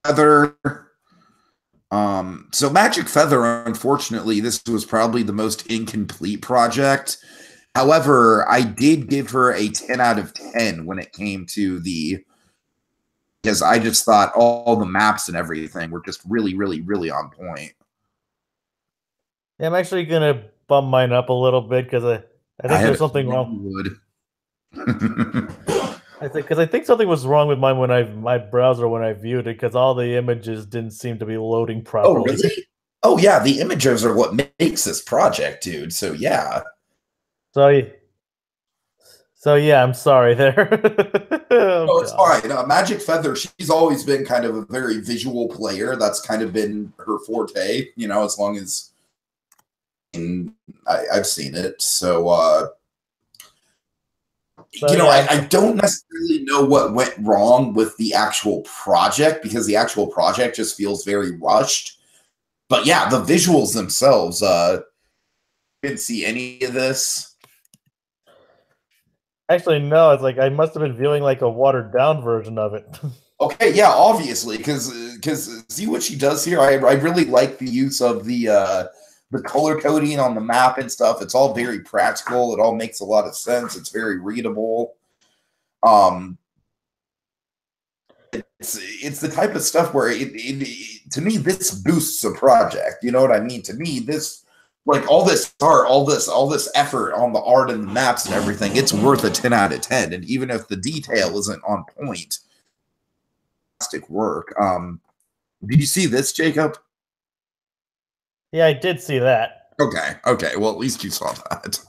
Feather. So Magic Feather, unfortunately, this was probably the most incomplete project. However, I did give her a 10 out of 10 when it came to because I just thought all the maps and everything were just really, really, really on point. Yeah, I'm actually gonna bump mine up a little bit because I think there's something wrong. I think something was wrong with mine my browser when I viewed it, because all the images didn't seem to be loading properly. Oh, really? Oh, yeah, the images are what makes this project, dude. So, yeah. So yeah, I'm sorry there. Oh, it's fine. Magic Feather, she's always been kind of a very visual player. That's kind of been her forte, as long as I've seen it. So, I don't necessarily know what went wrong with the actual project, because the actual project just feels very rushed. But yeah, the visuals themselves, didn't see any of this. Actually, no. It's like I must have been viewing like a watered down version of it. Okay, yeah, obviously, because see what she does here. I really like the use of the color coding on the map and stuff. It's all very practical. It all makes a lot of sense. It's very readable. It's the type of stuff where to me, this boosts a project. You know what I mean? To me, this, like, all this art, all this effort on the art and the maps and everything, it's worth a 10 out of 10. And even if the detail isn't on point, fantastic work. Did you see this, Jacob? Yeah, I did see that. Okay. Well, at least you saw that.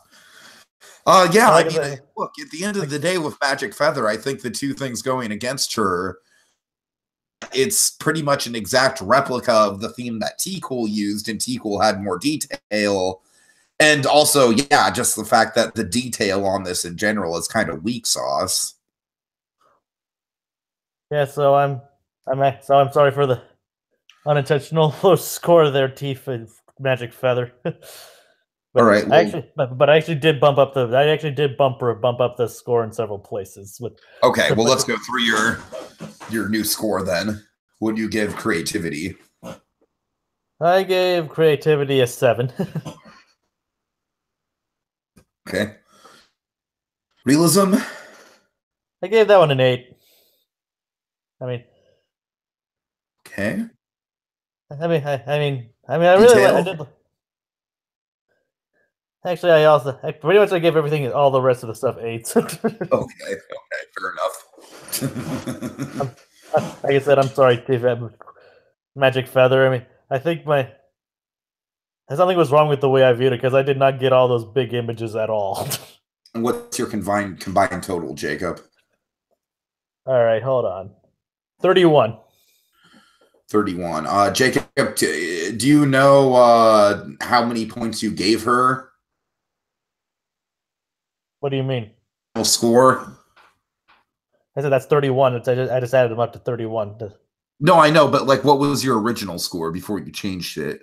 Yeah, I mean, look, at the end of the day with Magic Feather, I think the two things going against her, it's pretty much an exact replica of the theme that T-Cool used, and T-Cool had more detail. And also, yeah, just the fact that the detail on this in general is kind of weak sauce. Yeah, so I'm sorry for the unintentional low score there, Magic Feather. But all right, well, I actually did bump up the score in several places. Okay, well, let's go through your new score then. What do you give creativity? I gave creativity a 7. Okay. Realism? I gave that one an 8. I mean, okay. I did. Actually, I pretty much gave everything, all the rest of the stuff 8s. Okay, fair enough. Like I said, I'm sorry, Magic Feather. I mean, I think something was wrong with the way I viewed it, because I did not get all those big images at all. What's your combined total, Jacob? All right, hold on. 31. 31. Jacob, do you know how many points you gave her? What do you mean? Score? I said that's 31. I just added them up to 31. No, I know, but like, what was your original score before you changed it?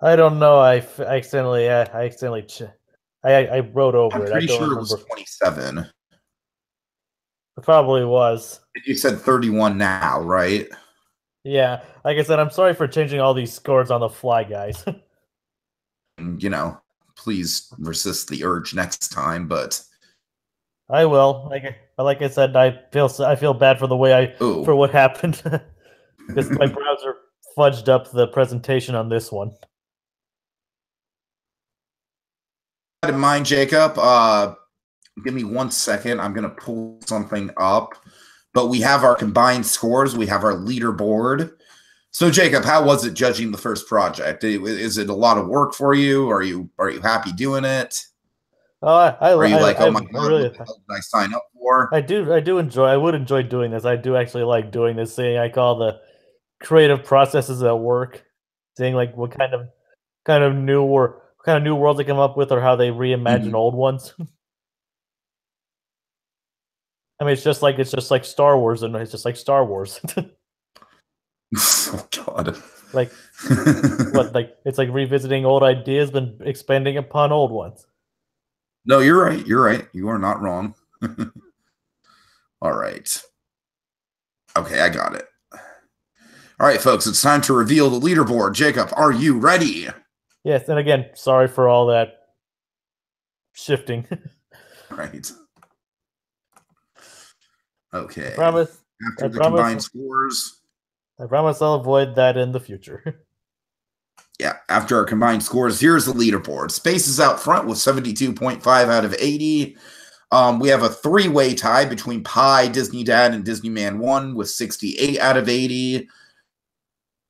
I don't know. I wrote over it. I'm pretty sure it was 27. It probably was. You said 31 now, right? Yeah. Like I said, I'm sorry for changing all these scores on the fly, guys. You know, please resist the urge next time, but I will. Like I said, I feel bad for the way for what happened. Because my browser fudged up the presentation on this one. In mind, Jacob, give me 1 second. I'm gonna pull something up. But we have our combined scores. We have our leaderboard. So, Jacob, how was it judging the first project? Is it a lot of work for you? Are you happy doing it? Are you like, oh my god, what the hell did I sign up for? I would enjoy doing this. I do actually like doing this, seeing like all the creative processes at work, seeing like what kind of new worlds they come up with, or how they reimagine old ones. I mean, it's just like Star Wars, and it's just like Star Wars. Oh God! Like what? Like it's like revisiting old ideas, but expanding upon old ones. No, you're right. You're right. You are not wrong. All right. Okay, I got it. All right, folks, it's time to reveal the leaderboard. Jacob, are you ready? Yes, and again, sorry for all that shifting. Right. Okay. I promise. After the combined scores. I promise I'll avoid that in the future. Yeah, after our combined scores, here's the leaderboard. Space is out front with 72.5 out of 80. We have a three-way tie between Pi, Disney Dad, and Disney Man 1 with 68 out of 80.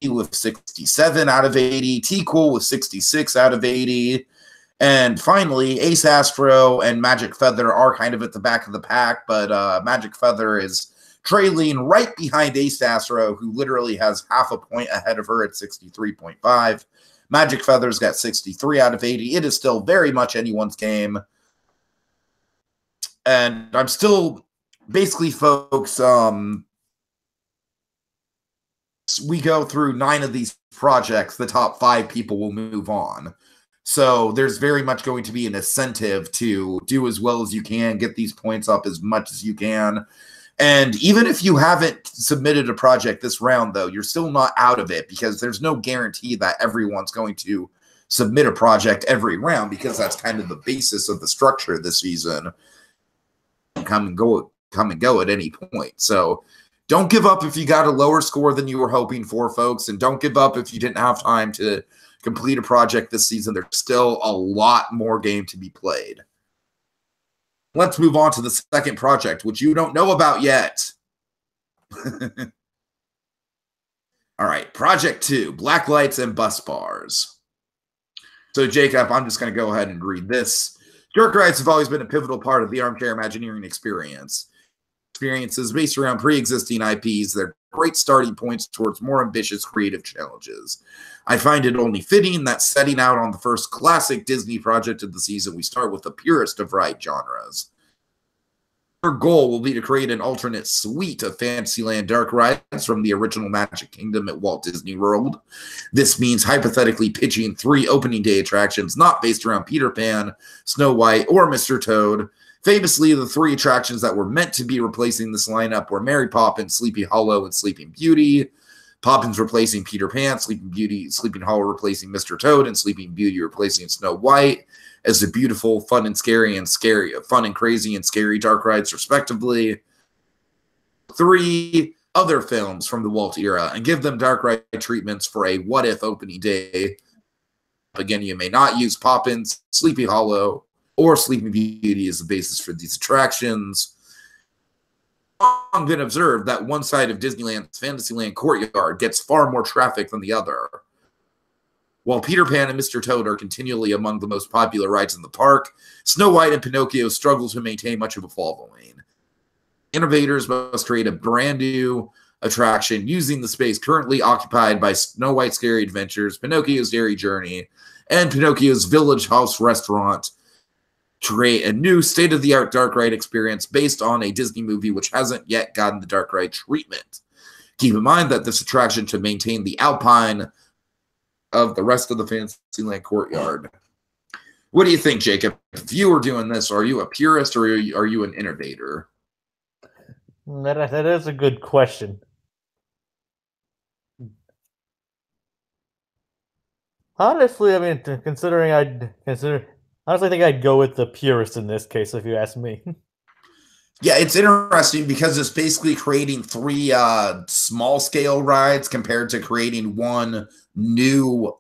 With 67 out of 80. T-Cool with 66 out of 80. And finally, Ace Astro and Magic Feather are kind of at the back of the pack, but Magic Feather is trailing right behind Ace Astro, who literally has half a point ahead of her at 63.5. Magic Feather's got 63 out of 80. It is still very much anyone's game. And I'm still, basically, folks, we go through 9 of these projects, the top 5 people will move on. So there's very much going to be an incentive to do as well as you can, get these points up as much as you can. And even if you haven't submitted a project this round, though, you're still not out of it, because there's no guarantee that everyone's going to submit a project every round, because that's kind of the basis of the structure this season. Come and go at any point. So don't give up if you got a lower score than you were hoping for, folks, and don't give up if you didn't have time to complete a project this season. There's still a lot more game to be played. Let's move on to the second project, which you don't know about yet. All right, Project 2, Black Lights and Bus Bars. So, Jacob, I'm just going to go ahead and read this. Dark rides have always been a pivotal part of the armchair Imagineering experience. Experiences based around pre-existing IPs, they're great starting points towards more ambitious creative challenges. I find it only fitting that setting out on the first classic Disney project of the season, we start with the purest of ride genres. Our goal will be to create an alternate suite of Fantasyland dark rides from the original Magic Kingdom at Walt Disney World. This means hypothetically pitching 3 opening day attractions not based around Peter Pan, Snow White, or Mr. Toad. Famously, the 3 attractions that were meant to be replacing this lineup were Mary Poppins, Sleepy Hollow, and Sleeping Beauty. Poppins replacing Peter Pan, Sleeping Hollow replacing Mr. Toad, and Sleeping Beauty replacing Snow White as the beautiful, fun and crazy and scary dark rides, respectively. 3 other films from the Walt era and give them dark ride treatments for a what-if opening day. Again, you may not use Poppins, Sleepy Hollow, or Sleeping Beauty as the basis for these attractions. It's long been observed that one side of Disneyland's Fantasyland courtyard gets far more traffic than the other. While Peter Pan and Mr. Toad are continually among the most popular rides in the park, Snow White and Pinocchio struggle to maintain much of a following. Innovators must create a brand new attraction using the space currently occupied by Snow White's Scary Adventures, Pinocchio's Dairy Journey, and Pinocchio's Village House Restaurant to create a new state-of-the-art dark ride experience based on a Disney movie which hasn't yet gotten the dark ride treatment. Keep in mind that this attraction should maintain the alpine of the rest of the Fantasyland courtyard. What do you think, Jacob? If you were doing this, are you a purist or are you an innovator? That is a good question. Honestly, I mean, honestly think I'd go with the purist in this case, if you ask me. Yeah, it's interesting because it's basically creating 3 small-scale rides compared to creating 1 new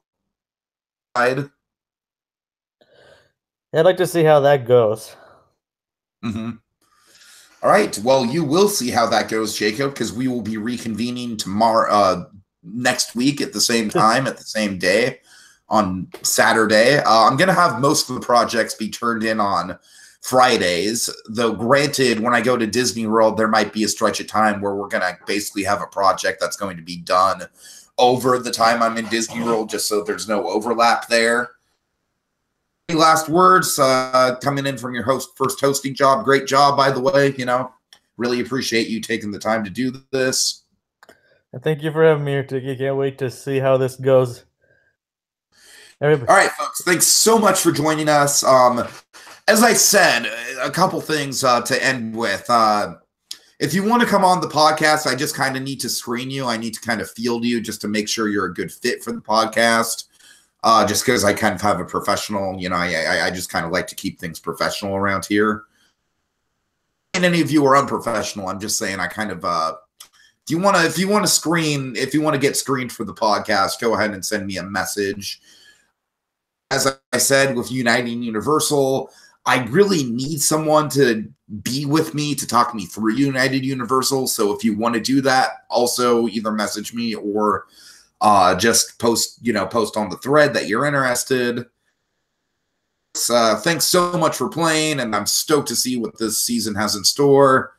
ride. I'd like to see how that goes. All right. Well, you will see how that goes, Jacob, because we will be reconvening tomorrow, next week at the same time, at the same day, on Saturday. I'm going to have most of the projects be turned in on Fridays, though granted, when I go to Disney World, there might be a stretch of time where we're going to basically have a project that's going to be done over the time I'm in Disney World, just so there's no overlap there. Any last words coming in from your first hosting job? Great job, by the way. Really appreciate you taking the time to do this. Thank you for having me here, Tiki. Can't wait to see how this goes. Everybody. All right, folks. Thanks so much for joining us. As I said, a couple things to end with. If you want to come on the podcast, I just kind of need to screen you. I need to kind of field you just to make sure you're a good fit for the podcast. Just because I kind of have a professional, I just kind of like to keep things professional around here. And any of you are unprofessional, I'm just saying I kind of, if you want to get screened for the podcast, go ahead and send me a message. As I said, with Uniting Universal, I really need someone to be with me to talk me through United Universal. So if you want to do that, also either message me or just post on the thread that you're interested. Thanks so much for playing, and I'm stoked to see what this season has in store.